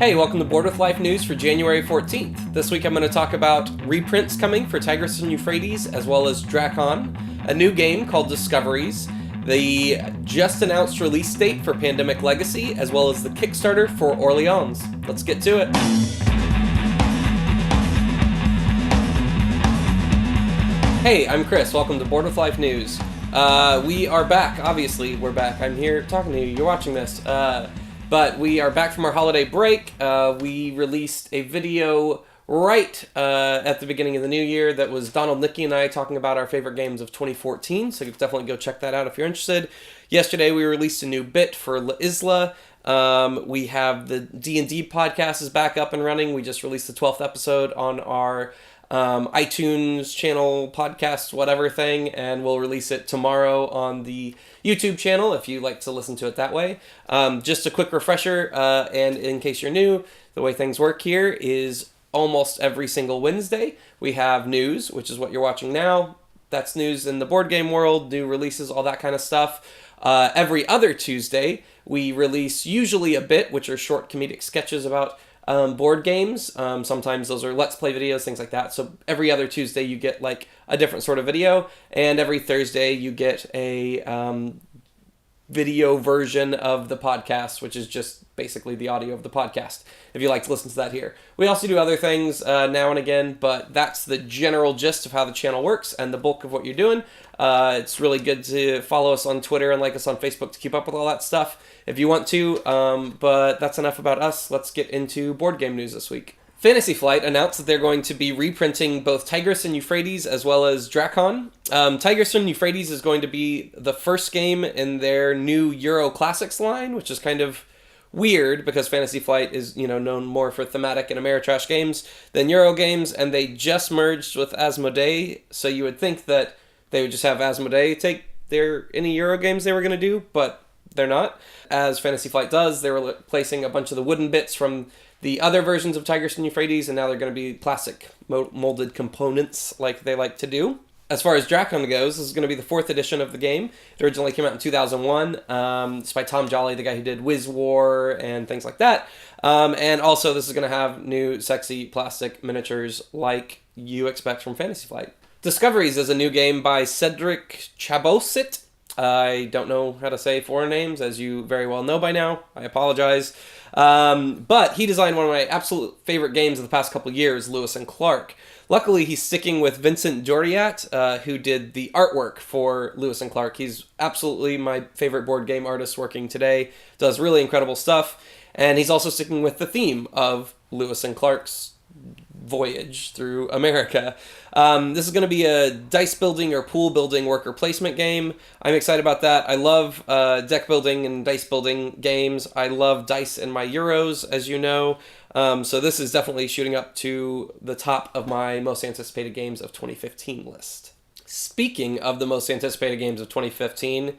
Hey, welcome to Board with Life News for January 14th. This week I'm going to talk about reprints coming for Tigris and Euphrates, as well as Drakon, a new game called Discoveries, the just announced release date for Pandemic Legacy, as well as the Kickstarter for Orleans. Let's get to it. Hey, I'm Chris. Welcome to Board with Life News. We are back. Obviously, we're back. I'm here talking to you. You're watching this. But we are back from our holiday break. We released a video right at the beginning of the new year that was Donald, Nikki, and I talking about our favorite games of 2014, so you can definitely go check that out if you're interested. Yesterday we released a new bit for La Isla. We have the D&D podcast is back up and running. We just released the 12th episode on our iTunes channel, podcast, whatever thing, and we'll release it tomorrow on the YouTube channel if you like to listen to it that way. Just a quick refresher, and in case you're new, the way things work here is almost every single Wednesday we have news, which is what you're watching now. That's news in the board game world, new releases, all that kind of stuff. Every other Tuesday we release usually a bit, which are short comedic sketches about board games. Sometimes those are Let's Play videos, things like that. So every other Tuesday you get like a different sort of video, and every Thursday you get a video version of the podcast, which is just basically the audio of the podcast, if you like to listen to that here. We also do other things now and again, but that's the general gist of how the channel works and the bulk of what you're doing. It's really good to follow us on Twitter and like us on Facebook to keep up with all that stuff if you want to, but that's enough about us. Let's get into board game news this week. Fantasy Flight announced that they're going to be reprinting both Tigris and Euphrates as well as Drakon. Tigris and Euphrates is going to be the first game in their new Euro Classics line, which is kind of weird because Fantasy Flight is, known more for thematic and Ameritrash games than Euro games, and they just merged with Asmodee, so you would think that they would just have Asmodee take any Euro games they were going to do, but they're not. As Fantasy Flight does, they're replacing a bunch of the wooden bits from the other versions of Tigris and Euphrates, and now they're going to be plastic molded components like they like to do. As far as Drakon goes, this is going to be the 4th edition of the game. It originally came out in 2001. It's by Tom Jolly, the guy who did Wiz War and things like that. And also, this is going to have new sexy plastic miniatures like you expect from Fantasy Flight. Discoveries is a new game by Cedric Chabosit. I don't know how to say foreign names, as you very well know by now. I apologize. But he designed one of my absolute favorite games of the past couple years, Lewis and Clark. Luckily, he's sticking with Vincent Doriat, who did the artwork for Lewis and Clark. He's absolutely my favorite board game artist working today. Does really incredible stuff. And he's also sticking with the theme of Lewis and Clark's voyage through America. This is going to be a dice building or pool building worker placement game. I'm excited about that. I love deck building and dice building games. I love dice in my Euros, as you know. So this is definitely shooting up to the top of my most anticipated games of 2015 list. Speaking of the most anticipated games of 2015,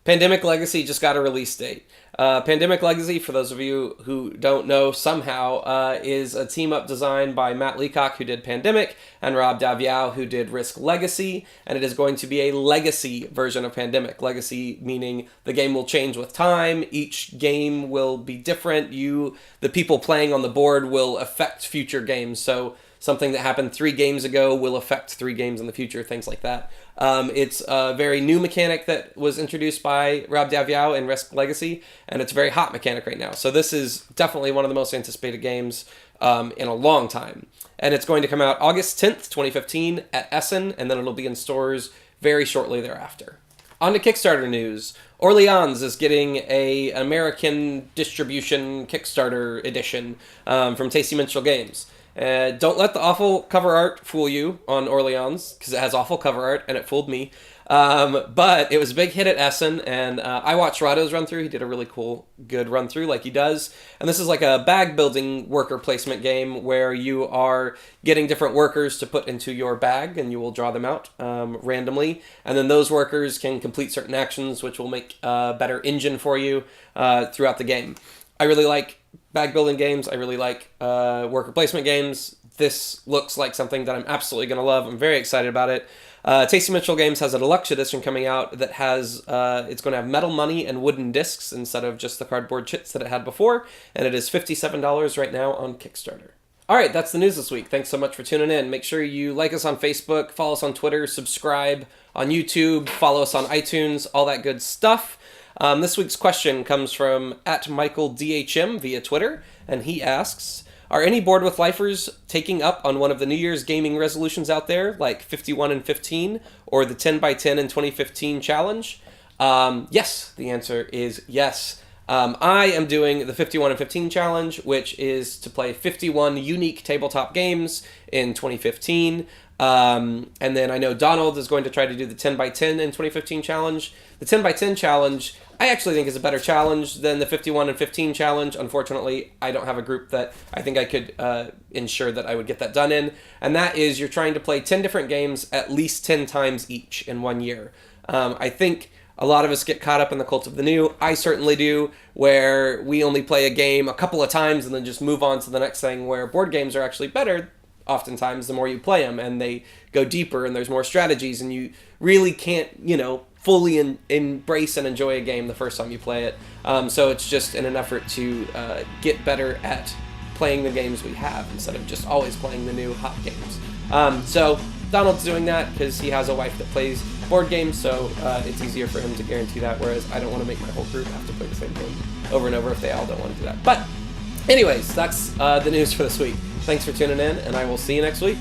Pandemic Legacy just got a release date. Pandemic Legacy, for those of you who don't know somehow, is a team-up design by Matt Leacock, who did Pandemic, and Rob Daviau, who did Risk Legacy, and it is going to be a legacy version of Pandemic. Legacy meaning the game will change with time, each game will be different, the people playing on the board will affect future games, so something that happened 3 games ago will affect 3 games in the future, things like that. It's a very new mechanic that was introduced by Rob Daviau in Risk Legacy, and it's a very hot mechanic right now. So this is definitely one of the most anticipated games in a long time. And it's going to come out August 10th, 2015 at Essen, and then it'll be in stores very shortly thereafter. On to Kickstarter news. Orleans is getting an American distribution Kickstarter edition from Tasty Minstrel Games. Don't let the awful cover art fool you on Orleans, because it has awful cover art, and it fooled me. But it was a big hit at Essen, and I watched Rado's run-through. He did a really cool, good run-through like he does. And this is like a bag-building worker placement game where you are getting different workers to put into your bag, and you will draw them out randomly. And then those workers can complete certain actions, which will make a better engine for you throughout the game. I really like bag building games. I really like worker placement games. This looks like something that I'm absolutely going to love. I'm very excited about it. Tasty Mitchell Games has a deluxe edition coming out that has, it's going to have metal money and wooden discs instead of just the cardboard chits that it had before, and it is $57 right now on Kickstarter. All right, that's the news this week. Thanks so much for tuning in. Make sure you like us on Facebook, follow us on Twitter, subscribe on YouTube, follow us on iTunes, all that good stuff. This week's question comes from @MichaelDHM via Twitter, and he asks, are any Bored with Lifers taking up on one of the New Year's gaming resolutions out there, like 51 and 15, or the 10 by 10 in 2015 challenge? Yes, the answer is yes. I am doing the 51 and 15 challenge, which is to play 51 unique tabletop games in 2015. And then I know Donald is going to try to do the 10 by 10 in 2015 challenge. The 10 by 10 challenge, I actually think is a better challenge than the 51 and 15 challenge. Unfortunately, I don't have a group that I think I could ensure that I would get that done in. And that is you're trying to play 10 different games at least 10 times each in 1 year. I think a lot of us get caught up in the cult of the new. I certainly do, where we only play a game a couple of times and then just move on to the next thing, where board games are actually better oftentimes the more you play them, and they go deeper and there's more strategies, and you really can't, fully embrace and enjoy a game the first time you play it. So it's just in an effort to get better at playing the games we have instead of just always playing the new hot games. So Donald's doing that because he has a wife that plays board games, so it's easier for him to guarantee that, whereas I don't want to make my whole group have to play the same game over and over if they all don't want to do that. But anyways, that's the news for this week. Thanks for tuning in, and I will see you next week.